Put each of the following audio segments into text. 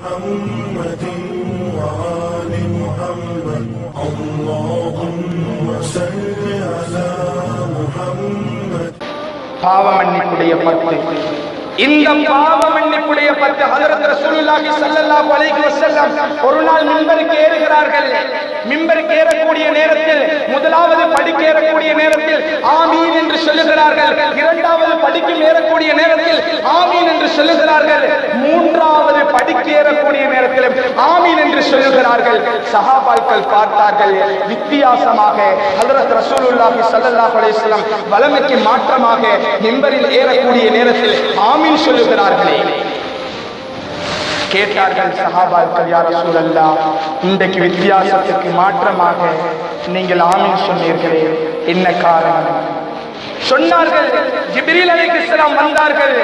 محمد وآل محمد اللهم صل على محمد. பாவ மன்னிப்புடைய பத்து. இந்த பாவ மன்னிப்புடைய பத்து ஹஜ்ரத் ரசூலுல்லாஹி ஸல்லல்லாஹு அலைஹி வஸல்லம் ஒரு நாள் மிம்பருக்கு ஏறுகிறார்கள். மிம்பருக்கு ஏறக்கூடிய நேரத்தில் முதலாவது படிக்கு ஏறக்கூடிய நேரத்தில் ஆமீன் என்று சொல்லுகிறார்கள். இரண்டாவது படிக்கு ஏறக்கூடிய நேரத்தில் ஆமீன் என்று சொல்லுகிறார்கள். மூன்றாவது படிக்கு ஏறக்கூடிய நேரத்தில் ஆமீன் என்று சொல்லுகிறார்கள். சஹாபாக்கள் பார்த்தார்கள், வித்தியாசமாக ஹஜ்ரத் ரசூலுல்லாஹி ஸல்லல்லாஹு அலைஹி வஸல்லம் வலமைக்கு மாற்றமாக மிம்பரில் ஏறக்கூடிய நேரத்தில் ஆமீன் சொல்லுகிறார்களே. கேட்டார்கள் சஹாபாக்கள், யா ரசூலல்லாஹ், இன்றைக்கு வித்தியாசத்துக்கு மாற்றமாக நீங்கள் ஆமீன் சொன்னீர்களே, என்ன காரணம்? சொன்னார்கள், ஜிப்ரீல் அலைஹிஸ்ஸலாம் வந்தார்கள்,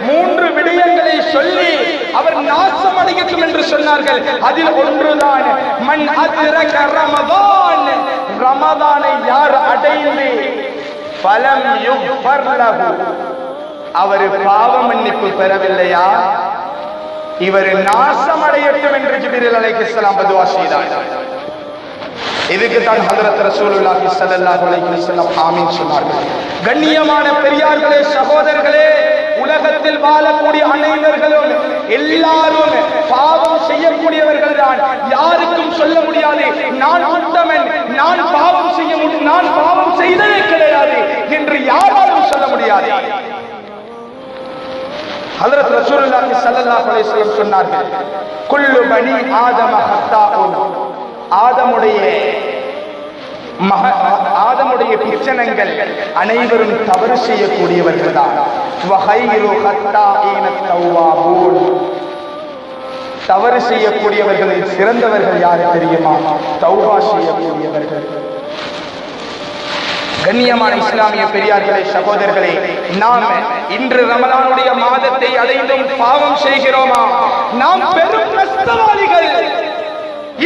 மூன்று விடயங்களை சொல்லி அவர் நாசம் அடையட்டும் என்று சொன்னார்கள். அதில் ஒன்றுதான் மன் அத்ரக ரமதான், ரமதானை யார் அடைந்து ஃபலம் யுக்ஃபர் லஹு, அவர் பாவ மன்னிப்பு பெறவில்லையா, இவர் நாசம் அடையட்டும் என்று ஜிப்ரீல் அலைஹிஸ்ஸலாம் பதுவா செய்தார்கள். இதுக்கு தான் ஹஜ்ரத் ரசூலுல்லாஹி ஸல்லல்லாஹு அலைஹி வஸல்லம் ஆமீன் சொன்னார்கள். கண்ணியமான பெரியார்களே, சகோதரர்களே, உலகத்தில் வாழக்கூடிய அனைவர்களும் எல்லாரும் பாவம் செய்யக்கூடியவர்கள் தான். யாருக்கும் சொல்ல முடியாது நான் உத்தமன், நான் பாவம் செய்ய முடியும், நான் பாவம் செய்ததே கிடையாது என்று யாராலும் சொல்ல முடியாது. ஹஜ்ரத் ரசூலுல்லாஹி ஸல்லல்லாஹு அலைஹி வஸல்லம் சொன்னார்கள், குல்லு பனி ஆதம ஹத்தாஉன், ஆதமுடைய பிச்சனங்கள் அனைவரும் தவறு செய்யக்கூடியவர்கள் தான். தவறு செய்யக்கூடியவர்களில் சிறந்தவர்கள் யார் தெரியுமா? தௌபா செய்யக்கூடியவர்கள். கண்ணியமான இஸ்லாமிய பெரியார்களே, சகோதரர்களே, நாம் இன்று ரமலானுடைய மாதத்தை அடைந்தும் பாவம் செய்கிறோமா? நாம் பெரும் நஷ்டவாளிகள்.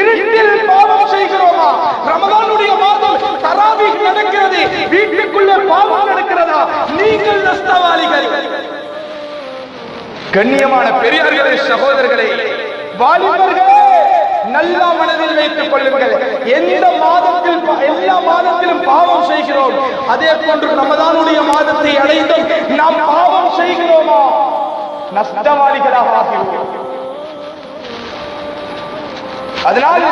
இருட்டில் பாவம் செய்கிறோமா? ரமலானுடைய மாதம் தராவீஹ் நடக்கிறது, வீட்டுக்குள்ளே பாவம் நடக்கிறதா? நீங்கள் நஷ்டவாளிகள். கண்ணியமான பெரியார்களே, சகோதரர்களே, வாலிபர்களே, நல்ல மனதில் வைத்துக் கொள்ளுங்கள். எந்த மாதத்தில் எல்லா மாதத்திலும் பாவம் செய்கிறோம், அதே போன்று ரமலானுடைய மாதத்தை அடைந்தும் நாம் பாவம் செய்கிறோமா? நஷ்டவாளிகளாக ஆகிறோம். அதனால்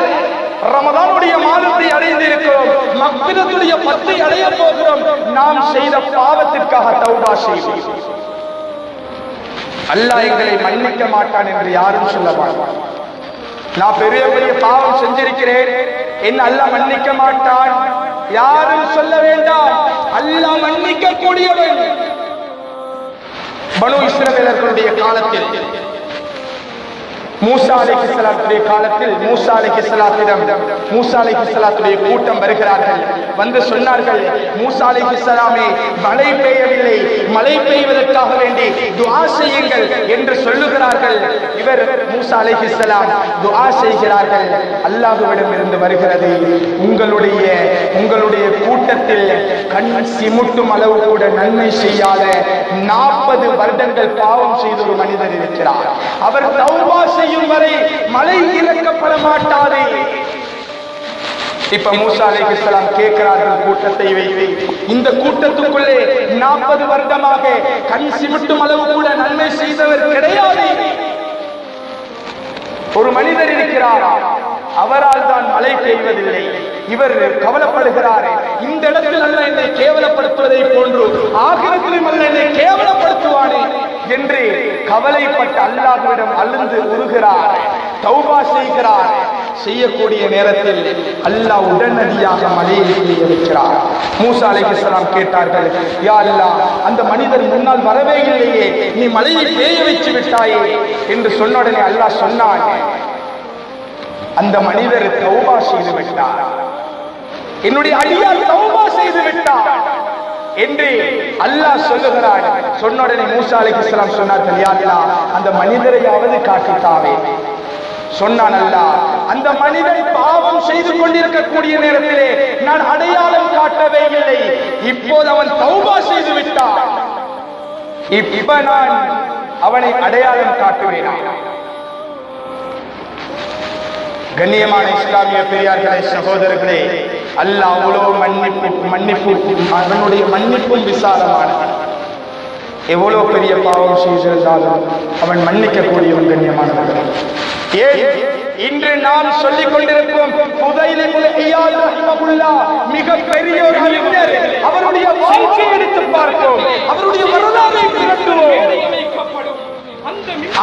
ரமலானுடைய மாதத்தை அடைந்திருக்கிறோம், மக்பிரத்துடைய பத்தை அடைய போகிறோம். நாம் செய்த பாவத்திற்காக தௌபா செய்வோம். அல்லாஹ் எங்களை மன்னிக்க மாட்டான் என்று யாரும் சொல்ல மாட்டான். நான் பெரிய பெரிய பாவம் செஞ்சிருக்கிறேன், என்ன அல்லாஹ் மன்னிக்க மாட்டான் யாரும் சொல்ல வேண்டாம். அல்லாஹ் மன்னிக்க கூடியவன். பனு இஸ்ரவேலர்களுடைய காலத்தில், மூசா அலைஹிஸ்ஸலாத்துடைய காலத்தில், மூசா அலைஹிஸ்ஸலாத்துடைய கூட்டம் வருகிறார்கள். வந்து சொன்னார்கள், மூசா அலைஹிஸ்ஸலாமே, மழை பெய்யவில்லை, மழை பெய்வதற்காக வேண்டி துஆ செய்யுங்கள் என்று சொல்லுகிறார்கள். இவர் மூசா அலைஹிஸ்ஸலாம் துஆ செய்கிறார்கள். அல்லாஹ்விடம் இருந்து வருகிறது, உங்களுடைய கூட்டத்தில் கண் சிமுட்டும் அளவு கூட நன்மை செய்யாத 40 வருடங்கள் பாவம் செய்த ஒரு மனிதர் இருக்கிறார். அவர் தௌபா செய்யும் வரை மழை இறக்கப்பட மாட்டாது. இப்ப மூசா அலைஹிஸ்ஸலாம் கேட்கிறார்கள் கூட்டத்தை வைத்து, இந்த கூட்டத்துக்குள்ளே 40 வருடமாக கண் சிமிட்டும் அளவு கூட நன்மை செய்தவர் கிடையாது. ஒரு மனிதர் இருக்கிறார், அவரால் தான் மழை பெய்வதில்லை. இவர் கவலைப்படுகிறார், இந்த இடத்தில் அல்ல என்னை கேவலப்படுத்துவதை போன்று ஆகிரத்திலும் அல்ல என்னை கேவலப்படுத்துவானே என்று கவலைப்பட்டு அல்லாஹ்விடம் அழுந்து உருகிறார், தௌபா செய்கிறார். செய்யக்கூடிய நேரத்தில் அல்லாஹ் உடனடியாக மழையை பெய்ய வைக்கிறார். மூசா அலைஹிஸ்ஸலாம் கேட்டார்கள், யா அல்லாஹ், அந்த மனிதர் முன்னால் வரவே இல்லையே, நீ மழையை பெய்ய வச்சு விட்டாயே என்று சொன்ன உடனே அல்லாஹ் சொன்னான், அந்த மனிதர் தௌபா செய்து விட்டார், என்னுடைய அடியார் தௌபா செய்து விட்டார் என்று அல்லாஹ் சொல்லுகிறார். சொன்ன உடனே மூசா அலைஹிஸ்ஸலாம் சொன்னார்கள், யா அல்லாஹ், அந்த மனிதரையாவது காட்டித்தாவே. சொன்னான் அல்லாஹ், அந்த மனிதன் பாவம் செய்து கொண்டிருக்கக்கூடிய நேரத்திலே நான் அடையாளம் காட்டவே இல்லை, இப்போது அவன் தௌபா செய்து விட்டான், இப்ப நான் அவனை அடையாளம் காட்டுவேன். கண்ணியமான இஸ்லாமிய பெரியார்களே, சகோதரர்களே, அல்லாஹ் அவ்வளவு மன்னிப்பு அவனுடைய மன்னிப்பும் விசாலமானது. எவ்வளவு பெரிய பாவம் செய்திருந்தாலும் அவன் மன்னிக்கக்கூடியவன். கண்ணியமானவர்கள், ஏன் இன்று நாம் சொல்லிக் கொண்டிருப்போம் ஃபுதைல் இப்னு இயாத் ரஹிமஹுல்லாஹ் மிக பெரிய ஒரு அறிஞர். அவருடைய வாழ்க்கையை எடுத்து பார்ப்போம், அவருடைய வரலாறை திரட்டுவோம்.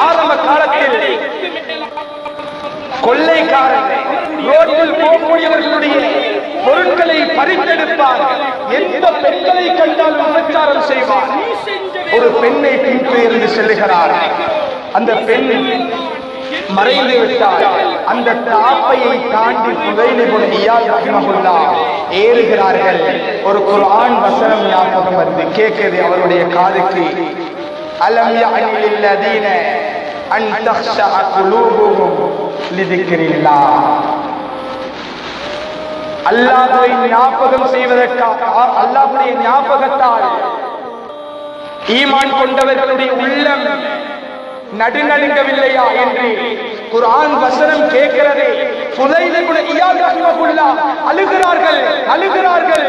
ஆரம்ப காலத்தில் கொள்ளைக்காரர்கள் ரோட்டில் போகக்கூடியவர்களுடைய பொருட்களை பறித்தெடுப்பார். எந்த பெண்களை கண்டாலும் விபச்சாரம் செய்வார். ஒரு பெண்ணை பின்தொடர்ந்து செல்லுகிறார். அந்த பெண் மறைந்து விட்டார். அந்த தாப்பையை தாண்டி ஃபுதைல் இப்னு இயாத் ரஹிமஹுல்லாஹ் ஏறுகிறார்கள். ஒரு குர்ஆன் வசனம் ஞாபகம் வந்து கேட்கிறது அவருடைய காதுக்கு. அலம் யஅனி லில்லதீன அன் தக்ஷஅ குலூபுஹும் லிதிக்ரில்லாஹ். அல்லாஹ்வை ஞாபகம் செய்வதற்காக, அல்லாஹ்வுடைய ஞாபகத்தால் ஈமான் கொண்டவர்களுடைய உள்ளம் நடுநடுங்கவில்லையா என்று குர்ஆன் வசனம் கேட்கிறது. ஃபுதைல் இப்னு இயாத் ரஹிமஹுல்லாஹ் அழுகிறார்கள்.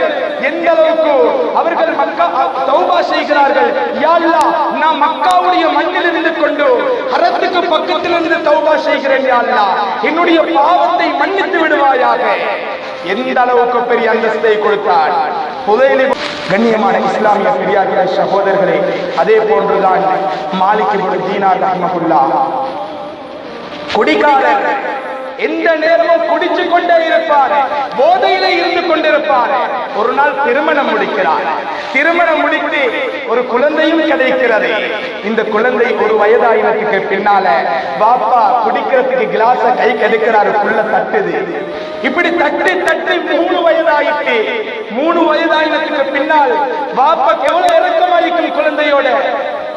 எந்த அளவுக்கு அவர்கள் மக்கா தௌபா செய்கிறார்கள். யா அல்லாஹ், நான் மக்காவுடைய மண்ணில் இருந்து கொண்டு ஹரத்துக்கு பக்கத்தில் இருந்து தௌபா செய்கிறேன். யா அல்லாஹ், என்னுடைய பாவத்தை மன்னித்து விடுவாயாக. எந்த அளவுக்கு பெரிய அந்தஸ்தை கொடுத்தார் ஃபுதைல். கண்ணியமான இஸ்லாமிய பெரியார்களே, சகோதரர்களே, அதே போன்றுதான் மாலிக் இப்னு தீனார் ரஹிமஹுல்லாஹ். குடிகாரர், எந்த நேரமும் குடிச்சு கொண்டே இருப்பார், போதையிலே இருந்து கொண்டிருப்பார். ஒரு நாள் திருமணம் முடிக்கிறார். திருமணம் முடித்து ஒரு குழந்தையும் கிடைக்கிறது. இந்த குழந்தை ஒரு வயதாயினத்துக்கு பின்னால பாப்பா குடிக்கிறதுக்கு கிளாஸ கை கெடுக்கிறாரு, புள்ள தட்டுது. இப்படி தட்டி 3 வயதாயிட்டு. 3 வயதாயினத்துக்கு பின்னால் பாப்பாக்கு எவ்வளவு இறக்கமாயிருக்கும் குழந்தையோட.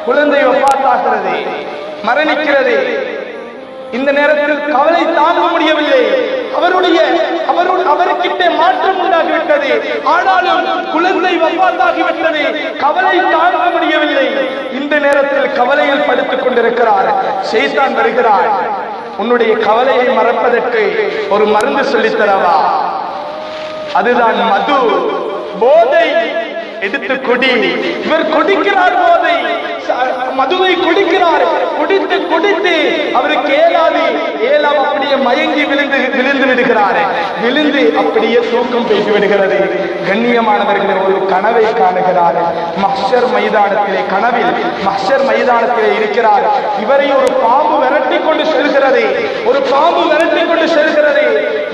குழந்தை வஃபாத்தாகிறது, மரணிக்கிறது. இந்த நேரத்தில் கவலை தாங்க முடியவில்லை. அவருக்கிட்ட மாற்றம் உண்டாகிவிட்டது. ஆனாலும் குழந்தை வஃபாத்தாகிவிட்டது. கவலை தாங்க முடியவில்லை. இந்த நேரத்தில் கவலையில் படுத்துக் கொண்டிருக்கிறார். ஷைத்தான் வருகிறார். உன்னுடைய கவலையை மறப்பதற்கு ஒரு மருந்து சொல்லித்தரவா? அதுதான் மது, போதை. எடுத்து குடி. இவர் குடிக்கிறார், போதை மதுவை குடிக்கிறார். குடித்து அவருக்கு ஏழாம் அப்படியே மயங்கி விழுந்து விடுகிறார். விழுந்து அப்படியே தூக்கம் பெய்து விடுகிறது. கண்ணியமானவர்கள், ஒரு கனவை காணுகிறார். மஹ்ஷர் மைதானத்திலே, கனவில் மஹ்ஷர் மைதானத்திலே இருக்கிறார். இவரை ஒரு பாம்பு விரட்டி கொண்டு செல்கிறது.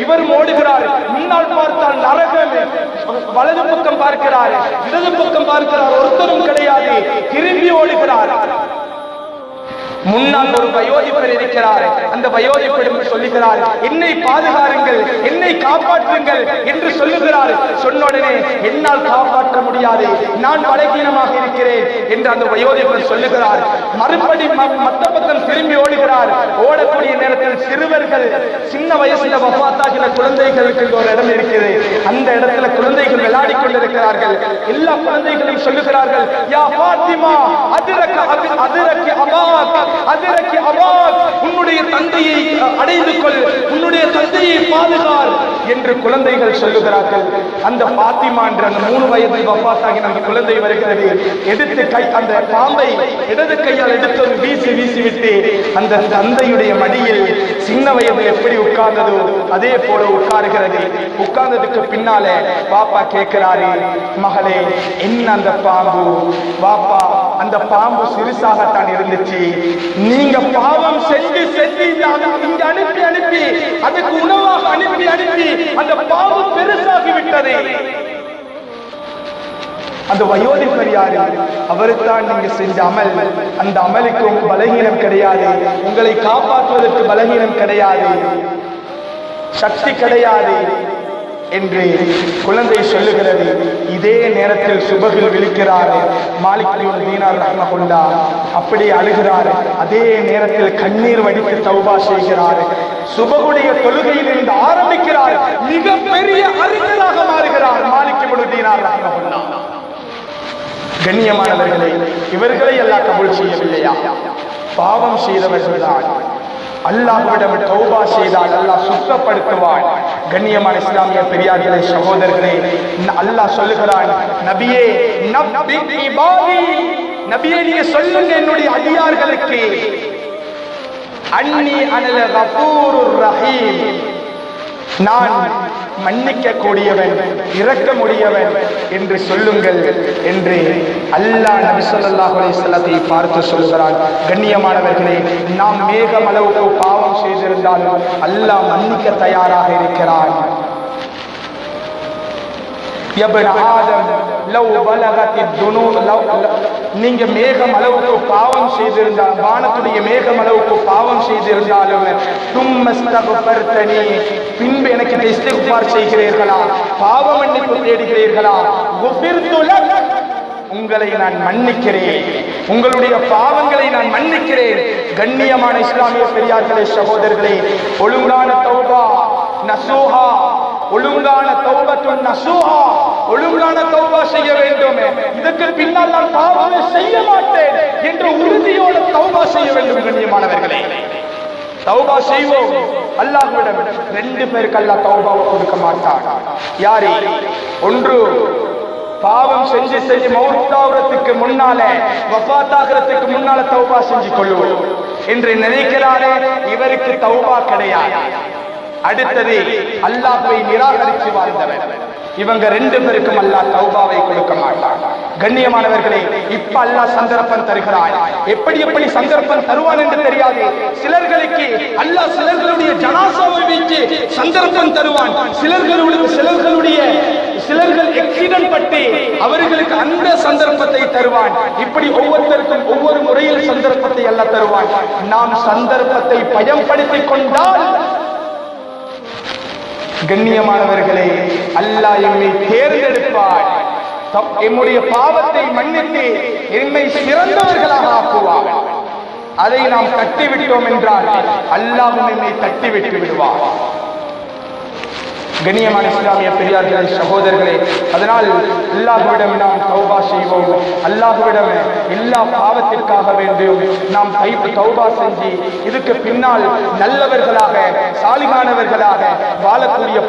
இவர் ஓடுகிறார். முன்னால் பார்த்தால் நரகம். வலது பக்கம் பார்க்கிறார், இடது பக்கம் பார்க்கிறார், ஒருத்தரும் கிடையாது. திரும்பி ஓடுகிறார். முன்னால் ஒரு வயோதிபர் இருக்கிறார். அந்த வயோதிபரிடம் சொல்லுகிறார், என்னை பாதுகாருங்கள், என்னை காப்பாற்றுங்கள் என்று சொல்லுகிறார். சொன்ன உடனே, என்னால் காப்பாற்ற முடியாது, நான் பலகீனமாக இருக்கிறேன் என்று அந்த வயோதிபர் சொல்லுகிறார். மறுபடி மத்த பக்கம் திரும்பி ஓடுகிறார். ஓடக்கூடிய நேரத்தில் சிறுவர்கள், சின்ன வயசுல வஃபாத்தாகிற குழந்தைகளுக்கு ஒரு இடம் இருக்கிறது. அந்த இடத்துல குழந்தைகள் விளையாடி கொண்டிருக்கிறார்கள். எல்லா குழந்தைகளும் சொல்லுகிறார்கள், யா ஃபாத்திமா அதிரக்கி அபாக், உன்னுடைய தந்தையை அடைந்து கொள், உன்னுடைய தந்தையை பாதுகார் என்று குழந்தைகள் சொல்லுகிறார்கள். அந்த பாத்திமா என்ற அந்த 3 வயதில் வஃபாத்தாகின அந்த குழந்தை வருகிறது. எடுத்து அந்த பாம்பை இடது கையால் எடுத்து வீசி விட்டு அந்த தந்தையுடைய மடியில் சின்ன வயதில் எப்படி உட்கார்ந்ததோ அதே போல உட்காருகிறது. உட்கார்ந்ததுக்கு பின்னால பாப்பா கேட்கிறாரு, மகளே, என்ன அந்த பாம்பு? பாப்பா, அந்த பாம்பு சிறுசாகத்தான் இருந்துச்சு. நீங்க பாவம் செஞ்சு இங்க அனுப்பி அதுக்கு உணவாக அனுப்பி அந்த பாவம் பெருசாகி விட்டது. அந்த வயோதிபர் யாரு? அவருத்தான் நீங்க செஞ்ச அமல். அந்த அமலுக்கு பலகீனம் கிடையாது, உங்களை காப்பாற்றுவதற்கு பலகீனம் கிடையாது, சக்தி கிடையாது என்று குழந்தை சொல்லுகிறது. இதே நேரத்தில் சுபகில் விழிக்கிறார் மாலிக் இப்னு தீனார் ரஹ்மஹுல்லாஹ். அப்படியே அழுகிறார். அதே நேரத்தில் கண்ணீர் வடித்து தௌபா செய்கிறார். சுபகுடைய தொழுகையில் இருந்து ஆரம்பிக்கிறார். மிகப்பெரிய அறிஞராக மாறுகிறார் மாலிக் இப்னு தீனார் ரஹ்மஹுல்லாஹ். கண்ணியமானவர்களே, இவர்களை எல்லாம் கபூல் செய்யவில்லையா? பாவம் செய்தவர்கள்தான். அல்லாஹ்விடம் தௌபா செய்தால் அல்லாஹ் சுத்தப்படுத்துவான். கண்ணியமான இஸ்லாமிய பெரியார்களே, சகோதரர்களே, அல்லாஹ் சொல்லுகிறான், நபியே நப்பி இபாதி, நபியே நீங்க சொல்லுங்க என்னுடைய அடியார்களுக்கு, அன்னி அனல் கஃபூருர் ரஹீம், நான் மன்னிக்க கூடியவன், இரக்கமுடையவன் என்று சொல்லுங்கள் என்று அல்லாஹ் நபி ஸல்லல்லாஹு அலைஹி வஸல்லத்தை பார்த்து சொல்கிறான். கண்ணியமானவர்களே, நாம் மேகம் அளவுக்கு பாவம் செய்திருந்தாலும் அல்லாஹ் மன்னிக்க தயாராக இருக்கிறான். நீங்க மேகம் அளவுக்கு பாவம் செய்திருந்தால், வானத்துடைய மேகம் அளவுக்கு பாவம் செய்திருந்தாலும் பின்பு எனக்கு இஸ்திக்பார் செய்கிறீர்களா, பாவ மன்னிப்பு தேடுகிறீர்களா, உங்களை நான் மன்னிக்கிறேன், உங்களுடைய பாவங்களை நான் மன்னிக்கிறேன். கண்ணியமான இஸ்லாமிய பெரியார்களே, சகோதரர்களே, ஒழுங்கான தௌபா நசூஹா, ஒழுங்கான தௌபத்துன் நசூஹா, ஒழுங்கான தௌபா செய்ய வேண்டும். இதற்கு பின்னால் நான் பாவமே செய்ய மாட்டேன் என்ற உறுதியோடு தௌபா செய்ய வேண்டும். கண்ணியமானவர்களே, தௌபா செய்வோம். அல்லாஹ்விடம் ரெண்டு பேருக்கு அல்லாஹ் தௌபாவை கொடுக்க மாட்டார். யாரு? ஒன்று, பாவம் செஞ்சு செஞ்சு மௌத்தாகிறதுக்கு முன்னால, வஃபாத்தாகிறதுக்கு முன்னால தௌபா செஞ்சு கொள்ளுவோம் என்று நினைக்கிறாரே, இவருக்கு தௌபா கிடையாது. அடுத்தது, அல்லாஹ்வை நிராகரித்து வாழ்ந்தவர். இவங்க ரெண்டு பேருக்கும் அல்லாஹ் தௌபாவை கொடுக்க மாட்டான். கண்ணியமானவர்களே, இப்ப அல்லாஹ் சந்தர்ப்பம் தருகிறான். எப்படி எப்படி சந்தர்ப்பம் தருவான் என்று தெரியாது. சிலர்களுக்கு அல்லாஹ் சிலர்களுடைய ஜனாசாவை வைத்து சந்தர்ப்பம் தருவான். சிலர்கள் ஆக்சிடென்ட் பட்டு அவர்களுக்கு அந்த சந்தர்ப்பத்தை தருவான். இப்படி ஒவ்வொருத்தருக்கும் ஒவ்வொரு முறையில் சந்தர்ப்பத்தை அல்லாஹ் தருவான். நாம் சந்தர்ப்பத்தை பயன்படுத்திக் கொண்டால், கண்ணியமானவர்களே, அல்லாஹ் எம்மை தேர்ந்தெடுப்பார். எம்முடைய பாவத்தை மன்னித்து எம்மை சிறந்தவர்களாக ஆக்குவார். அதை நாம் தட்டிவிட்டோம் என்றால் அல்லாஹ் எம்மை தட்டிவிட்டு விடுவார். கண்ணியமான இஸ்லாமிய பெரியார்களே, சகோதரர்களே, அதனால் அல்லாஹ்விடம் நாம் தௌபா செய்வோம். அல்லாஹ்விடம் எல்லா பாவத்திற்காக வேண்டும் நாம் தௌபா செஞ்சு இதுக்கு பின்னால் நல்லவர்களாக, சாலிகானவர்களாக வாழக்கூடிய